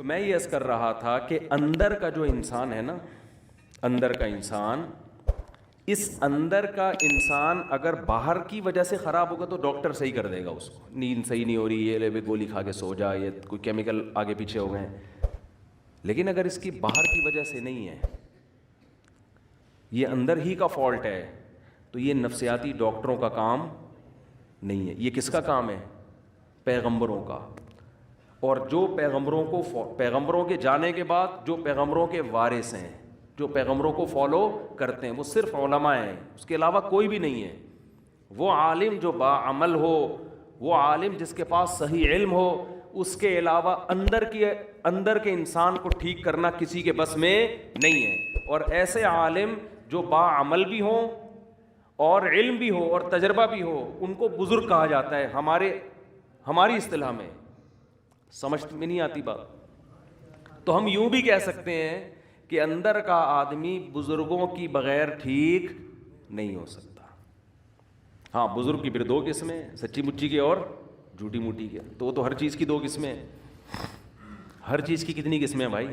تو میں یہ عرض کر رہا تھا کہ اندر کا جو انسان ہے نا، اندر کا انسان، اس اندر کا انسان اگر باہر کی وجہ سے خراب ہوگا تو ڈاکٹر صحیح کر دے گا اس کو، نیند صحیح نہیں ہو رہی، یہ لے گولی کھا کے سو جا، یہ کوئی کیمیکل آگے پیچھے ہو گئے ہیں. لیکن اگر اس کی باہر کی وجہ سے نہیں ہے، یہ اندر ہی کا فالٹ ہے، تو یہ نفسیاتی ڈاکٹروں کا کام نہیں ہے. یہ کس کا کام ہے؟ پیغمبروں کا. اور جو پیغمبروں کے جانے کے بعد جو پیغمبروں کے وارث ہیں، جو پیغمبروں کو فالو کرتے ہیں، وہ صرف علماء ہیں، اس کے علاوہ کوئی بھی نہیں ہے. وہ عالم جو باعمل ہو، وہ عالم جس کے پاس صحیح علم ہو، اس کے علاوہ اندر کے انسان کو ٹھیک کرنا کسی کے بس میں نہیں ہے. اور ایسے عالم جو باعمل بھی ہوں اور علم بھی ہو اور تجربہ بھی ہو، ان کو بزرگ کہا جاتا ہے ہماری اصطلاح میں. سمجھ میں نہیں آتی بات؟ تو ہم یوں بھی کہہ سکتے ہیں کہ اندر کا آدمی بزرگوں کی بغیر ٹھیک نہیں ہو سکتا. ہاں، بزرگ کی پھر دو قسمیں، سچی مچی کے اور جھوٹی موٹی کے. تو وہ تو ہر چیز کی دو قسمیں ہیں. ہر چیز کی کتنی قسمیں ہیں بھائی؟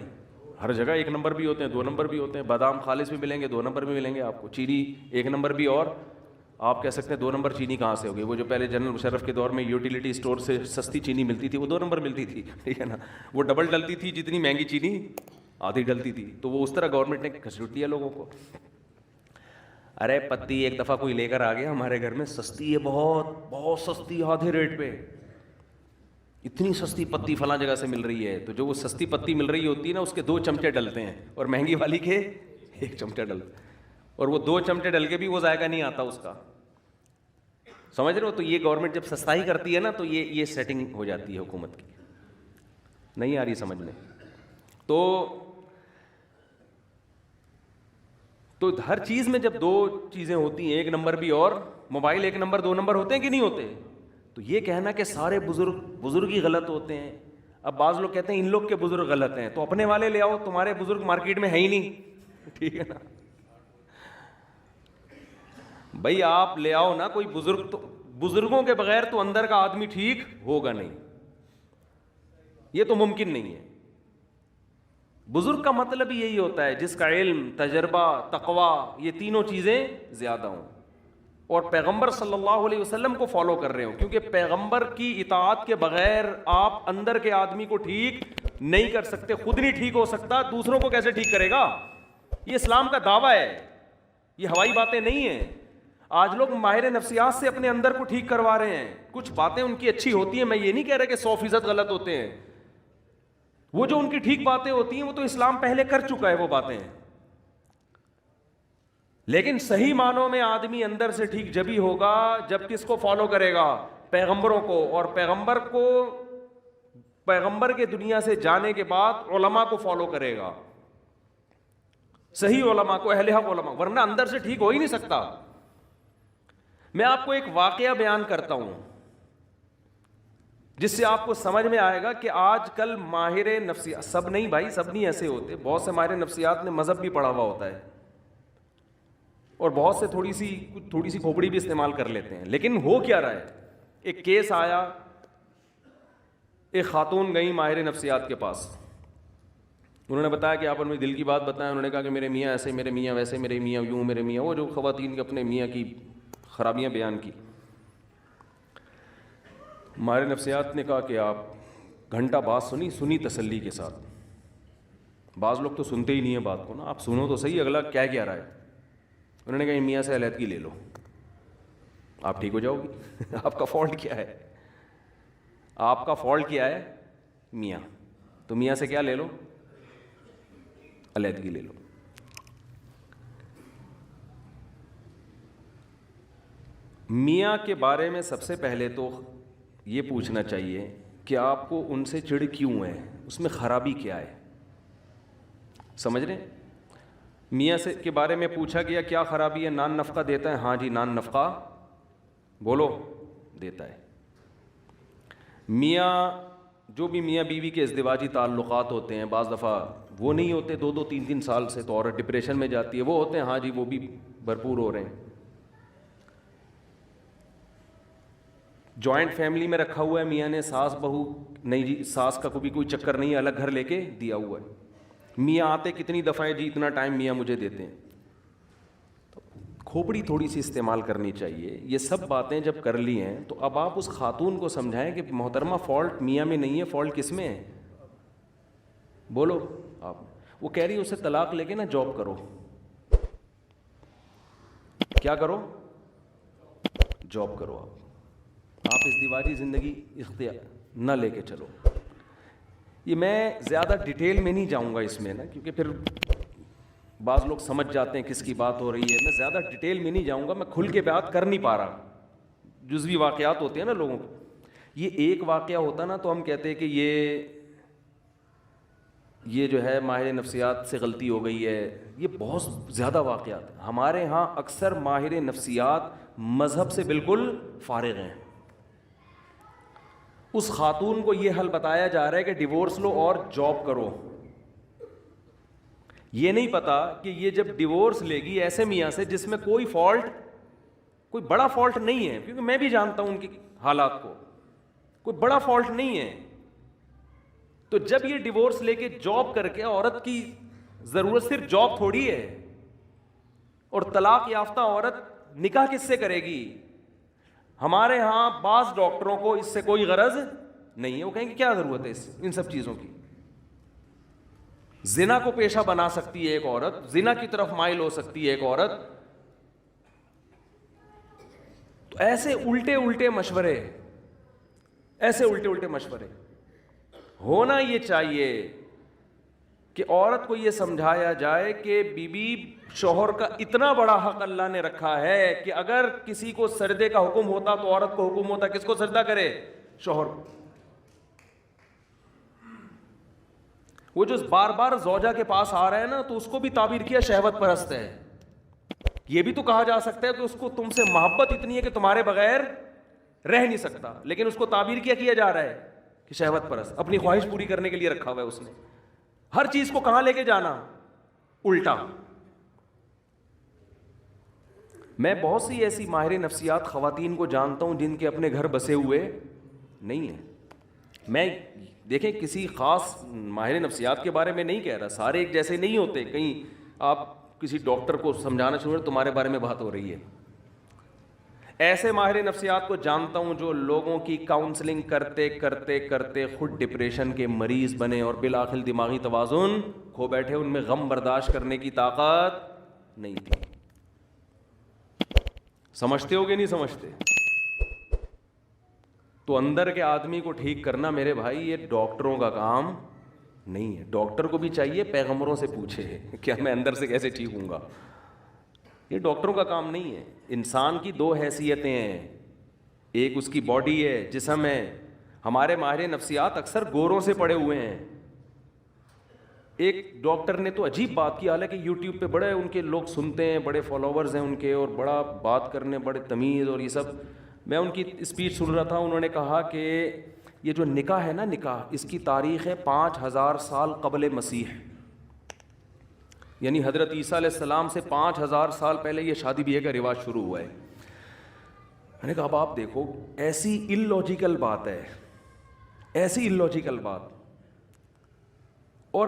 ہر جگہ ایک نمبر بھی ہوتے ہیں، دو نمبر بھی ہوتے ہیں. بادام خالص بھی ملیں گے، دو نمبر بھی ملیں گے آپ کو. چینی ایک نمبر بھی، اور آپ کہہ سکتے ہیں دو نمبر چینی کہاں سے ہوگی؟ وہ جو پہلے جنرل مشرف کے دور میں یوٹیلیٹی اسٹور سے سستی چینی ملتی تھی، وہ دو نمبر ملتی تھی، ٹھیک ہے نا. وہ ڈبل ڈلتی تھی، جتنی مہنگی چینی آدھی ڈلتی تھی. تو وہ اس طرح گورنمنٹ نے کھسوٹ دیا لوگوں کو. ارے پتی ایک دفعہ کوئی لے کر آ گیا ہمارے گھر میں، سستی ہے، بہت بہت سستی، آدھے ریٹ پہ. اتنی سستی پتی فلاں جگہ سے مل رہی ہے. تو جو وہ سستی پتی مل رہی ہوتی ہے نا، اس کے 2 چمچے ڈلتے ہیں، اور مہنگی والی کے 1 چمچہ ڈلتا. اور وہ 2 چمچے ڈل کے بھی وہ ذائقہ نہیں آتا اس کا. سمجھ رہے ہو؟ تو یہ گورنمنٹ جب سستائی کرتی ہے نا، تو یہ سیٹنگ ہو جاتی ہے حکومت کی. نہیں آ رہی سمجھ میں؟ تو ہر چیز میں جب 2 چیزیں ہوتی ہیں، 1 نمبر بھی اور موبائل 1 نمبر 2 نمبر ہوتے ہیں کہ نہیں ہوتے؟ تو یہ کہنا کہ سارے بزرگ ہی غلط ہوتے ہیں. اب بعض لوگ کہتے ہیں ان لوگ کے بزرگ غلط ہیں، تو اپنے والے لے آؤ، تمہارے بزرگ مارکیٹ میں ہے ہی نہیں، ٹھیک ہے نا. بھائی آپ لے آؤ نا کوئی بزرگ. تو بزرگوں کے بغیر تو اندر کا آدمی ٹھیک ہوگا نہیں، یہ تو ممکن نہیں ہے. بزرگ کا مطلب ہی یہی ہوتا ہے جس کا علم، تجربہ، تقوی، یہ تینوں چیزیں زیادہ ہوں، اور پیغمبر صلی اللہ علیہ وسلم کو فالو کر رہے ہوں. کیونکہ پیغمبر کی اطاعت کے بغیر آپ اندر کے آدمی کو ٹھیک نہیں کر سکتے. خود نہیں ٹھیک ہو سکتا، دوسروں کو کیسے ٹھیک کرے گا؟ یہ اسلام کا دعویٰ ہے، یہ ہوائی باتیں نہیں ہیں. آج لوگ ماہر نفسیات سے اپنے اندر کو ٹھیک کروا رہے ہیں. کچھ باتیں ان کی اچھی ہوتی ہیں، میں یہ نہیں کہہ رہا کہ 100% غلط ہوتے ہیں. وہ جو ان کی ٹھیک باتیں ہوتی ہیں وہ تو اسلام پہلے کر چکا ہے وہ باتیں. لیکن صحیح معنوں میں آدمی اندر سے ٹھیک جبھی ہوگا جب کس کو فالو کرے گا؟ پیغمبروں کو. اور پیغمبر کے دنیا سے جانے کے بعد علماء کو فالو کرے گا، صحیح علماء کو، اہل حق علماء، ورنہ اندر سے ٹھیک ہو ہی نہیں سکتا. میں آپ کو ایک واقعہ بیان کرتا ہوں جس سے آپ کو سمجھ میں آئے گا کہ آج کل ماہر نفسیات، سب نہیں بھائی، سب نہیں ایسے ہوتے. بہت سے ماہر نفسیات نے مذہب بھی پڑھا ہوا ہوتا ہے، اور بہت سے تھوڑی سی کھوپڑی بھی استعمال کر لیتے ہیں. لیکن ہو کیا رہا ہے؟ ایک کیس آیا، ایک خاتون گئی ماہر نفسیات کے پاس. انہوں نے بتایا کہ آپ اپنے دل کی بات بتائیں. انہوں نے کہا کہ میرے میاں ایسے، میرے میاں ویسے، میرے میاں یوں، میرے میاں وہ، جو خواتین کے اپنے میاں کی خرابیاں بیان کی. ماہر نفسیات نے کہا کہ آپ گھنٹہ بات سنی تسلی کے ساتھ. بعض لوگ تو سنتے ہی نہیں ہیں بات کو نا، آپ سنو تو صحیح اگلا کیا رہا ہے. انہوں نے کہا میاں سے علیحدگی لے لو، آپ ٹھیک ہو جاؤ گی. آپ کا فالٹ کیا ہے؟ آپ کا فالٹ کیا ہے؟ میاں. تو میاں سے کیا لے لو؟ علیحدگی لے لو. میاں کے بارے میں سب سے پہلے تو یہ پوچھنا چاہیے کہ آپ کو ان سے چڑ کیوں ہے، اس میں خرابی کیا ہے. سمجھ رہے ہیں؟ میاں سے کے بارے میں پوچھا گیا کیا خرابی ہے؟ نان نفقہ دیتا ہے؟ ہاں جی نان نفقہ بولو دیتا ہے. میاں جو بھی میاں بیوی کے ازدواجی تعلقات ہوتے ہیں بعض دفعہ وہ نہیں ہوتے 2-2 3-3 سال سے، تو عورت ڈپریشن میں جاتی ہے. وہ ہوتے ہیں ہاں جی، وہ بھی بھرپور ہو رہے ہیں. جوائنٹ فیملی میں رکھا ہوا ہے میاں نے، ساس بہو نہیں جی ساس کا کوئی چکر نہیں ہے, الگ گھر لے کے دیا ہوا ہے. میاں آتے کتنی دفعہ جی اتنا ٹائم میاں مجھے دیتے ہیں. کھوپڑی تھوڑی سی استعمال کرنی چاہیے. یہ سب باتیں جب کر لی ہیں تو اب آپ اس خاتون کو سمجھائیں کہ محترمہ فالٹ میاں میں نہیں ہے, فالٹ کس میں ہے؟ بولو آپ. وہ کہہ رہی ہے اسے طلاق لے کے نا جاب کرو. کیا کرو؟ جاب کرو. آپ اس دیواجی زندگی اختیار نہ لے کے چلو. یہ میں زیادہ ڈیٹیل میں نہیں جاؤں گا اس میں نا, کیونکہ پھر بعض لوگ سمجھ جاتے ہیں کس کی بات ہو رہی ہے. میں زیادہ ڈیٹیل میں نہیں جاؤں گا, میں کھل کے بات کر نہیں پا رہا. جزوی واقعات ہوتے ہیں نا لوگوں کے. یہ ایک واقعہ ہوتا نا تو ہم کہتے ہیں کہ یہ جو ہے ماہر نفسیات سے غلطی ہو گئی ہے. یہ بہت زیادہ واقعات ہیں ہمارے ہاں. اکثر ماہر نفسیات مذہب سے بالکل فارغ ہیں. اس خاتون کو یہ حل بتایا جا رہا ہے کہ ڈیورس لو اور جاب کرو. یہ نہیں پتا کہ یہ جب ڈیورس لے گی ایسے میاں سے جس میں کوئی فالٹ, کوئی بڑا فالٹ نہیں ہے, کیونکہ میں بھی جانتا ہوں ان کی حالات کو, کوئی بڑا فالٹ نہیں ہے. تو جب یہ ڈیورس لے کے جاب کر کے, عورت کی ضرورت صرف جاب تھوڑی ہے, اور طلاق یافتہ عورت نکاح کس سے کرے گی؟ ہمارے ہاں بعض ڈاکٹروں کو اس سے کوئی غرض نہیں ہے. وہ کہیں گے کیا ضرورت ہے ان سب چیزوں کی. زنا کو پیشہ بنا سکتی ہے ایک عورت, زنا کی طرف مائل ہو سکتی ہے ایک عورت. تو ایسے الٹے الٹے مشورے, ایسے الٹے الٹے مشورے. ہونا یہ چاہیے کہ عورت کو یہ سمجھایا جائے کہ بیوی شوہر کا اتنا بڑا حق اللہ نے رکھا ہے کہ اگر کسی کو سجدے کا حکم ہوتا تو عورت کو حکم ہوتا کس کو سجدہ کرے؟ شوہر کو. وہ جو بار بار زوجہ کے پاس آ رہا ہے نا, تو اس کو بھی تعبیر کیا شہوت پرست ہے. یہ بھی تو کہا جا سکتا ہے کہ اس کو تم سے محبت اتنی ہے کہ تمہارے بغیر رہ نہیں سکتا, لیکن اس کو تعبیر کیا جا رہا ہے کہ شہوت پرست. اپنی خواہش پوری کرنے کے لیے رکھا ہوا ہے اس نے. ہر چیز کو کہاں لے کے جانا؟ الٹا. میں بہت سی ایسی ماہر نفسیات خواتین کو جانتا ہوں جن کے اپنے گھر بسے ہوئے نہیں ہیں. میں دیکھیں کسی خاص ماہر نفسیات کے بارے میں نہیں کہہ رہا, سارے ایک جیسے نہیں ہوتے. کہیں آپ کسی ڈاکٹر کو سمجھانا شروع تمہارے بارے میں بات ہو رہی ہے. ایسے ماہر نفسیات کو جانتا ہوں جو لوگوں کی کاؤنسلنگ کرتے کرتے کرتے خود ڈپریشن کے مریض بنے اور بالآخر دماغی توازن کھو بیٹھے. ان میں غم برداشت کرنے کی طاقت نہیں تھی. سمجھتے ہو گے نہیں سمجھتے؟ تو اندر کے آدمی کو ٹھیک کرنا میرے بھائی یہ ڈاکٹروں کا کام نہیں ہے. ڈاکٹر کو بھی چاہیے پیغمبروں سے پوچھے کیا میں اندر سے کیسے ٹھیک ہوں گا. یہ ڈاکٹروں کا کام نہیں ہے. انسان کی دو حیثیتیں ہیں, ایک اس کی باڈی ہے, جسم ہے. ہمارے ماہر نفسیات اکثر گوروں سے پڑے ہوئے ہیں. ایک ڈاکٹر نے تو عجیب بات کی, حالانکہ یوٹیوب پہ بڑے ان کے لوگ سنتے ہیں, بڑے فالوورز ہیں ان کے, اور بڑا بات کرنے, بڑے تمیز اور یہ سب. میں ان کی اسپیچ سن رہا تھا, انہوں نے کہا کہ یہ جو نکاح ہے نا, نکاح اس کی تاریخ ہے 5000 سال قبل مسیح, یعنی حضرت عیسیٰ علیہ السلام سے 5000 سال پہلے یہ شادی بیاہ کا رواج شروع ہوا ہے. میں نے کہا اب آپ دیکھو ایسی ان لاجیکل بات ہے, ایسی ان لاجیکل بات, اور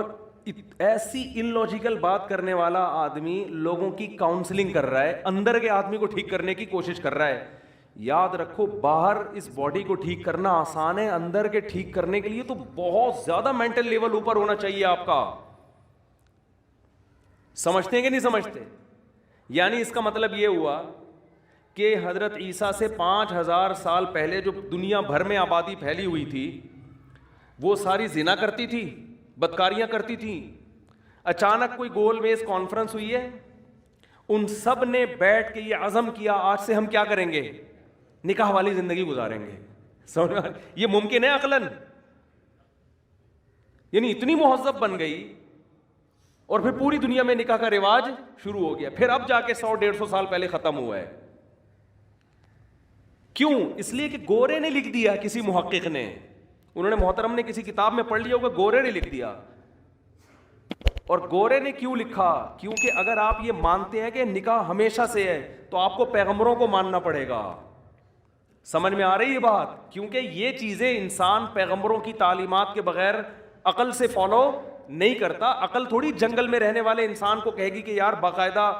ایسی ان لاجیکل بات کرنے والا آدمی لوگوں کی کاؤنسلنگ کر رہا ہے, اندر کے آدمی کو ٹھیک کرنے کی کوشش کر رہا ہے. یاد رکھو باہر اس باڈی کو ٹھیک کرنا آسان ہے, اندر کے ٹھیک کرنے کے لیے تو بہت زیادہ مینٹل لیول اوپر ہونا چاہیے آپ کا. سمجھتے ہیں کہ نہیں سمجھتے؟ یعنی اس کا مطلب یہ ہوا کہ حضرت عیسیٰ سے 5000 سال پہلے جو دنیا بھر میں آبادی پھیلی ہوئی تھی وہ ساری زنا کرتی تھی, بدکاریاں کرتی تھیں. اچانک کوئی گول میز کانفرنس ہوئی ہے, ان سب نے بیٹھ کے یہ عزم کیا آج سے ہم کیا کریں گے, نکاح والی زندگی گزاریں گے. سمجھ یہ ممکن ہے عقلاً؟ یعنی اتنی مہذب بن گئی, اور پھر پوری دنیا میں نکاح کا رواج شروع ہو گیا. پھر اب جا کے 100-150 سال پہلے ختم ہوا ہے. کیوں؟ اس لیے کہ گورے نے لکھ دیا, کسی محقق نے, انہوں نے محترم نے کسی کتاب میں پڑھ لیا ہوگا, گورے نے لکھ دیا. اور گورے نے کیوں لکھا؟ کیونکہ اگر آپ یہ مانتے ہیں کہ نکاح ہمیشہ سے ہے تو آپ کو پیغمبروں کو ماننا پڑے گا. سمجھ میں آ رہی ہے بات؟ کیونکہ یہ چیزیں انسان پیغمبروں کی تعلیمات کے بغیر عقل سے فالو نہیں کرتا. عقل تھوڑی جنگل میں رہنے والے انسان کو کہے گی کہ یار باقاعدہ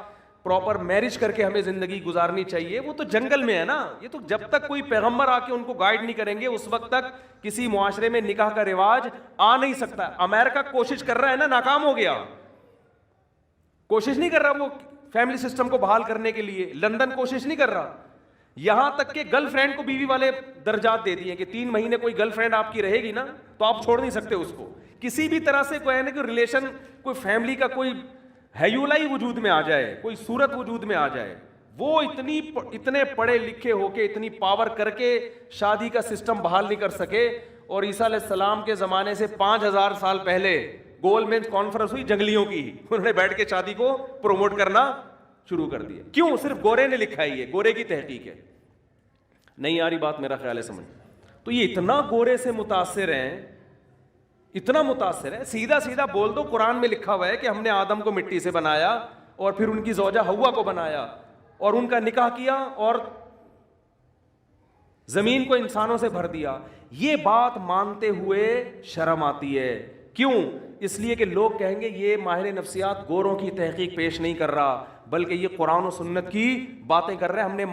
پراپر میرج کر کے ہمیں زندگی گزارنی چاہیے. وہ تو جنگل میں ہے نا. یہ تو جب تک کوئی پیغمبر آ کے ان کو گائیڈ نہیں کریں گے اس وقت تک کسی معاشرے میں نکاح کا رواج آ نہیں سکتا. امریکہ کوشش کر رہا ہے نا, ناکام ہو گیا. کوشش نہیں کر رہا وہ فیملی سسٹم کو بحال کرنے کے لیے. لندن کوشش نہیں کر رہا. یہاں تک کہ گرل فرینڈ کو بیوی والے درجات دے دیے کہ 3 مہینے کوئی گرل فرینڈ آپ کی رہے گی نا تو آپ چھوڑ نہیں سکتے اس کو. کسی بھی طرح سے کوئی نا کوئی ریلیشن, کوئی فیملی کا کوئی ہیولائی وجود میں آ جائے, کوئی صورت وجود میں آ جائے, وہ اتنے پڑھے لکھے ہو کے اتنی پاور کر کے شادی کا سسٹم بحال نہیں کر سکے. اور عیسیٰ علیہ السلام کے زمانے سے 5000 سال پہلے گول مینس کانفرنس ہوئی جنگلیوں کی, انہوں نے بیٹھ کے شادی کو پروموٹ کرنا شروع کر دیا. کیوں؟ صرف گورے نے لکھا ہے, یہ گورے کی تحقیق ہے. نہیں آ رہی بات میرا خیال ہے سمجھ. تو یہ اتنا گورے سے متاثر ہیں, اتنا متاثر ہے. سیدھا سیدھا بول دو, قرآن میں لکھا ہوا ہے کہ ہم نے آدم کو مٹی سے بنایا اور پھر ان کی زوجہ حوا کو بنایا اور ان کا نکاح کیا اور زمین کو انسانوں سے بھر دیا. یہ بات مانتے ہوئے شرم آتی ہے. کیوں؟ اس لیے کہ لوگ کہیں گے یہ ماہر نفسیات گوروں کی تحقیق پیش نہیں کر رہا بلکہ یہ قرآن و سنت کی باتیں کر رہے ہیں. ہم نے